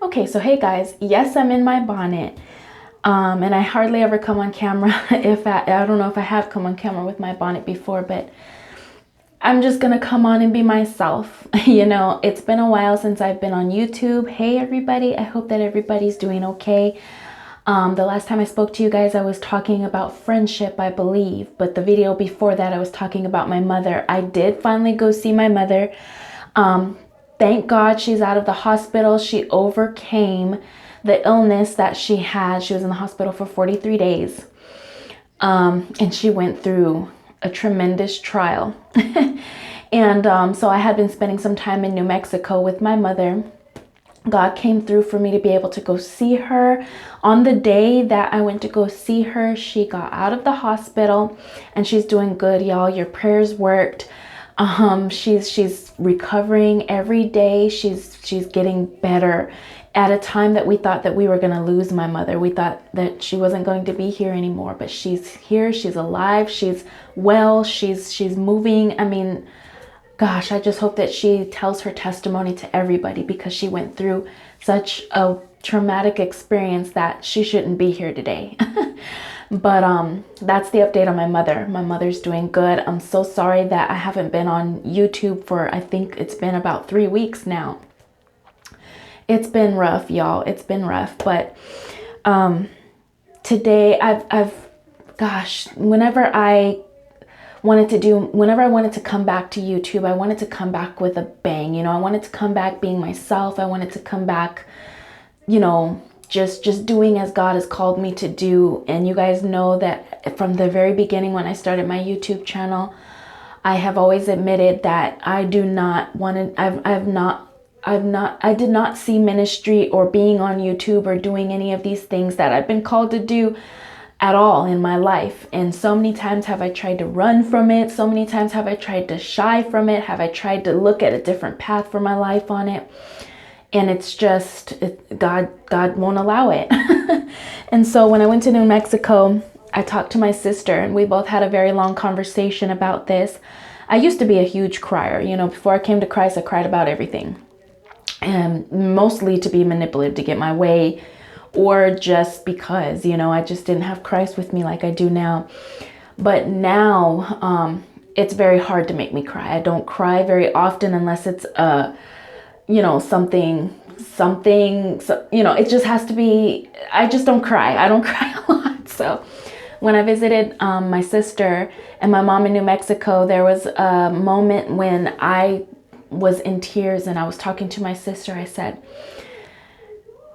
Okay, so hey guys, yes, I'm in my bonnet. And I hardly ever come on camera. If I don't know if I have come on camera with my bonnet before, but I'm just gonna come on and be myself. It's been a while since I've been on YouTube. Hey everybody, I hope that everybody's doing okay. The last time I spoke to you guys, I was talking about friendship, I believe, but the video before that, I was talking about my mother. I did finally go see my mother. Thank God she's out of the hospital. She overcame the illness that she had. She was in the hospital for 43 days. And she went through a tremendous trial. And so I had been spending some time in New Mexico with my mother. God came through for me to be able to go see her. On the day that I went to go see her, she got out of the hospital and she's doing good, y'all. Your prayers worked. She's recovering every day. She's getting better. At a time that we thought that we were going to lose my mother. We thought that she wasn't going to be here anymore, but she's here. She's alive. She's well. She's moving. I mean, gosh, I just hope that she tells her testimony to everybody because she went through such a traumatic experience that she shouldn't be here today. But that's the update on my mother. My mother's doing good. I'm so sorry that I haven't been on YouTube for, I think it's been about 3 weeks now. It's been rough, y'all. It's been rough. But today gosh, whenever I wanted to come back to YouTube, I wanted to come back with a bang. I wanted to come back being myself. I wanted to come back, just doing as God has called me to do. And you guys know that from the very beginning when I started my YouTube channel, I have always admitted that I do not want to, I did not see ministry or being on YouTube or doing any of these things that I've been called to do at all in my life. And so many times have I tried to run from it. So many times have I tried to shy from it. Have I tried to look at a different path for my life on it. And it's just, God won't allow it. And so when I went to New Mexico, I talked to my sister and we both had a very long conversation about this. I used to be a huge crier. Before I came to Christ, I cried about everything. And mostly to be manipulative, to get my way, or just because, I just didn't have Christ with me like I do now. But now, it's very hard to make me cry. I don't cry very often unless it's, something, it just has to be, I just don't cry. I don't cry a lot. So when I visited my sister and my mom in New Mexico, there was a moment when I was in tears and I was talking to my sister. I said,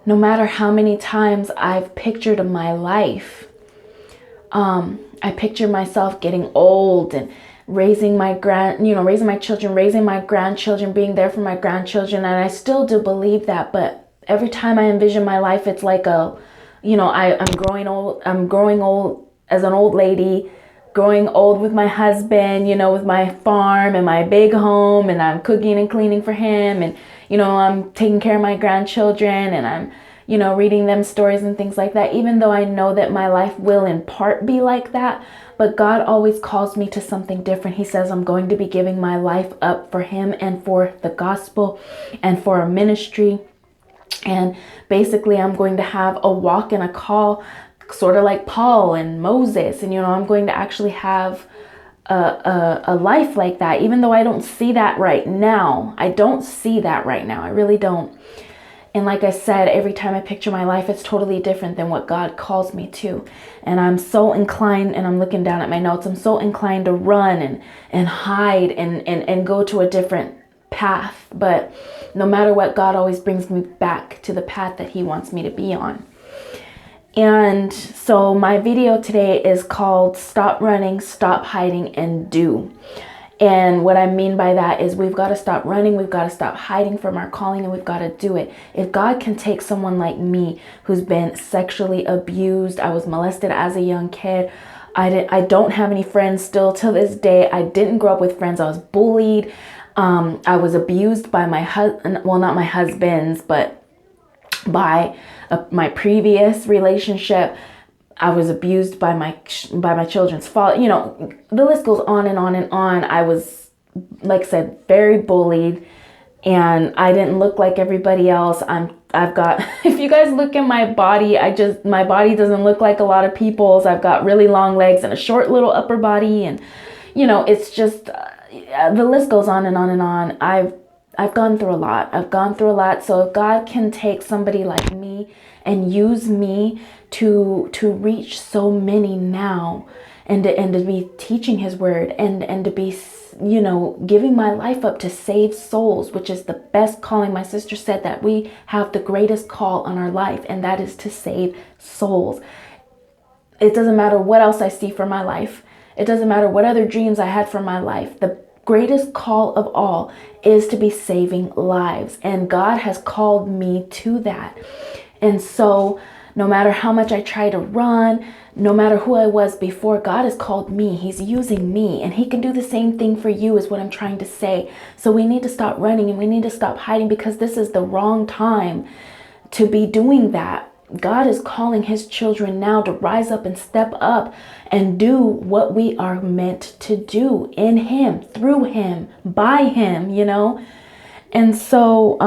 no matter how many times I've pictured my life, I picture myself getting old and raising my children, raising my grandchildren, being there for my grandchildren. And I still do believe that. But every time I envision my life, it's like I'm growing old. I'm growing old as an old lady, growing old with my husband, with my farm and my big home, and I'm cooking and cleaning for him. And, I'm taking care of my grandchildren and I'm, reading them stories and things like that, even though I know that my life will in part be like that. But God always calls me to something different. He says, I'm going to be giving my life up for him and for the gospel and for a ministry. And basically, I'm going to have a walk and a call, sort of like Paul and Moses. And, I'm going to actually have a life like that, even though I don't see that right now. I don't see that right now. I really don't. And like I said, every time I picture my life, it's totally different than what God calls me to. And I'm so inclined, and I'm looking down at my notes, I'm so inclined to run and hide and go to a different path. But no matter what, God always brings me back to the path that he wants me to be on. And so my video today is called Stop Running, Stop Hiding, and Do. And what I mean by that is we've got to stop running, we've got to stop hiding from our calling, and we've got to do it. If God can take someone like me who's been sexually abused, I was molested as a young kid, I don't have any friends still till this day. I didn't grow up with friends. I was bullied. I was abused by my husband, well, not my husband's, but by my previous relationship. I was abused by my children's father. The list goes on and on and on. I was, like I said, very bullied. and I didn't look like everybody else. I've got, if you guys look at my body, my body doesn't look like a lot of people's. I've got really long legs and a short little upper body, and it's just the list goes on and on and on. I've gone through a lot. So if God can take somebody like me and use me to reach so many now, and to be teaching his word, and to be, giving my life up to save souls, which is the best calling. My sister said that we have the greatest call on our life, and that is to save souls. It doesn't matter what else I see for my life. It doesn't matter what other dreams I had for my life. The greatest call of all is to be saving lives. And God has called me to that. And so no matter how much I try to run, no matter who I was before, God has called me. He's using me, and he can do the same thing for you, is what I'm trying to say. So we need to stop running, and we need to stop hiding, because this is the wrong time to be doing that. God is calling his children now to rise up and step up and do what we are meant to do in him, through him, by him, And so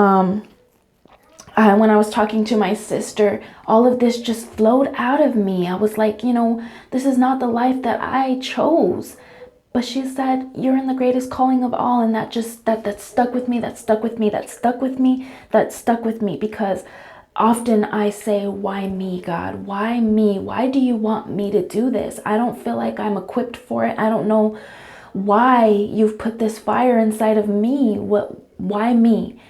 when I was talking to my sister, all of this just flowed out of me. I was like, this is not the life that I chose. But she said, you're in the greatest calling of all. And that stuck with me, that stuck with me, that stuck with me, that stuck with me. Because often I say, why me, God? Why me? Why do you want me to do this? I don't feel like I'm equipped for it. I don't know why you've put this fire inside of me. Why me?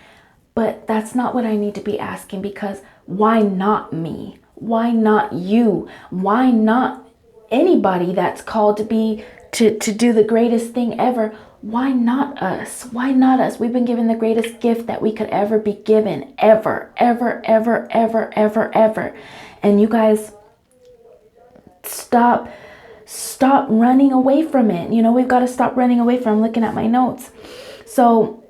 But that's not what I need to be asking, because why not me? Why not you? Why not anybody that's called to do the greatest thing ever? Why not us? Why not us? We've been given the greatest gift that we could ever be given, ever, ever, ever, ever, ever, ever. And you guys, stop running away from it. We've got to stop running away from. I'm looking at my notes. So,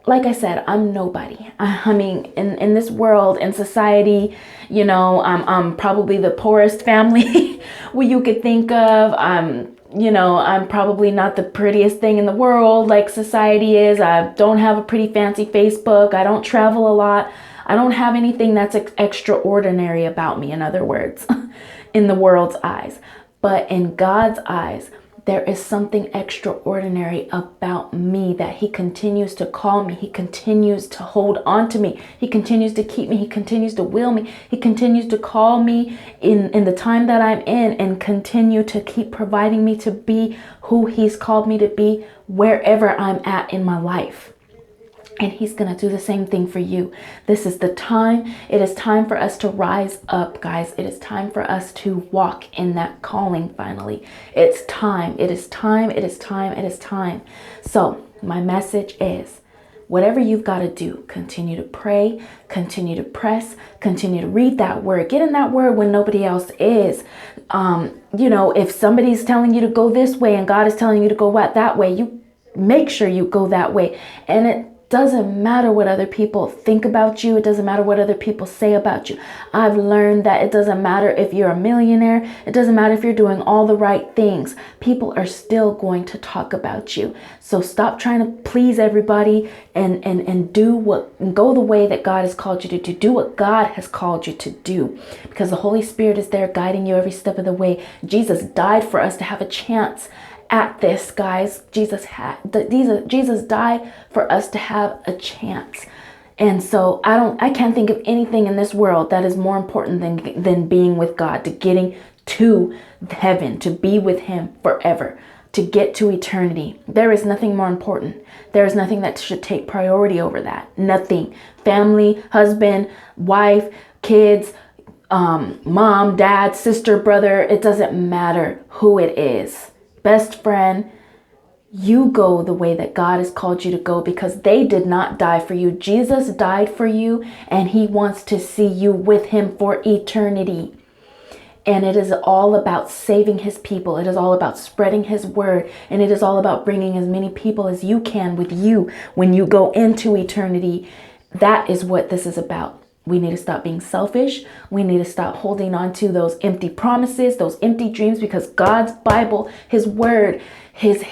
like I said, I'm nobody. I mean, in this world, in society, I'm probably the poorest family you could think of. I'm probably not the prettiest thing in the world like society is. I don't have a pretty fancy Facebook. I don't travel a lot. I don't have anything that's extraordinary about me, in other words, in the world's eyes. But in God's eyes, there is something extraordinary about me, that he continues to call me. He continues to hold on to me. He continues to keep me. He continues to will me. He continues to call me in the time that I'm in, and continue to keep providing me to be who he's called me to be wherever I'm at in my life. And he's going to do the same thing for you. This is the time. It is time for us to rise up, guys. It is time for us to walk in that calling finally. It's time. It is time. It is time. It is time. So my message is, whatever you've got to do, continue to pray, continue to press, continue to read that word. Get in that word when nobody else is. If somebody's telling you to go this way and God is telling you to go that way, you make sure you go that way. And it doesn't matter what other people think about you. It doesn't matter what other people say about you. I've learned that it doesn't matter if you're a millionaire. It doesn't matter if you're doing all the right things. People are still going to talk about you. So stop trying to please everybody and go the way that God has called you to do. Do what God has called you to do, because the Holy Spirit is there guiding you every step of the way. Jesus died for us to have a chance at this, guys. Jesus died for us to have a chance. And so I can't think of anything in this world that is more important than being with God, to getting to heaven, to be with him forever, to get to eternity. There is nothing more important. There is nothing that should take priority over that. Nothing. Family, husband, wife, kids, mom, dad, sister, brother, it doesn't matter who it is. Best friend, you go the way that God has called you to go, because they did not die for you. Jesus died for you, and he wants to see you with him for eternity. And it is all about saving his people. It is all about spreading his word. And it is all about bringing as many people as you can with you when you go into eternity. That is what this is about. We need to stop being selfish. We need to stop holding on to those empty promises, those empty dreams, because God's Bible, his word, his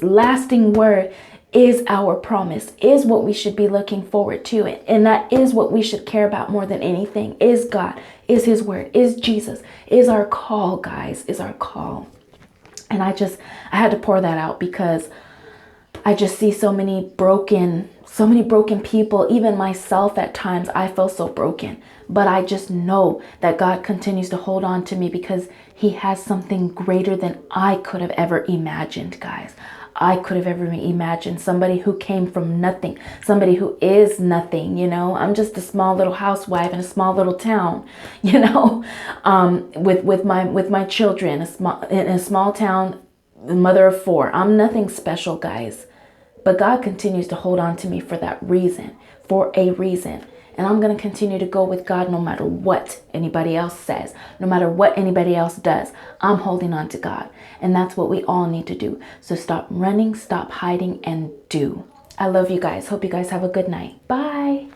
lasting word is our promise, is what we should be looking forward to. And that is what we should care about more than anything, is God, is his word, is Jesus, is our call, guys, is our call. And I had to pour that out because I just see so many broken people, even myself at times. I feel so broken, but I just know that God continues to hold on to me because he has something greater than I could have ever imagined, guys. I could have ever imagined somebody who came from nothing, somebody who is nothing, you know. I'm just a small little housewife in a small little town, you know, with my children, in a small town, mother of 4. I'm nothing special, guys. But God continues to hold on to me for that reason, for a reason. And I'm going to continue to go with God no matter what anybody else says, no matter what anybody else does. I'm holding on to God. And that's what we all need to do. So stop running, stop hiding, and do. I love you guys. Hope you guys have a good night. Bye.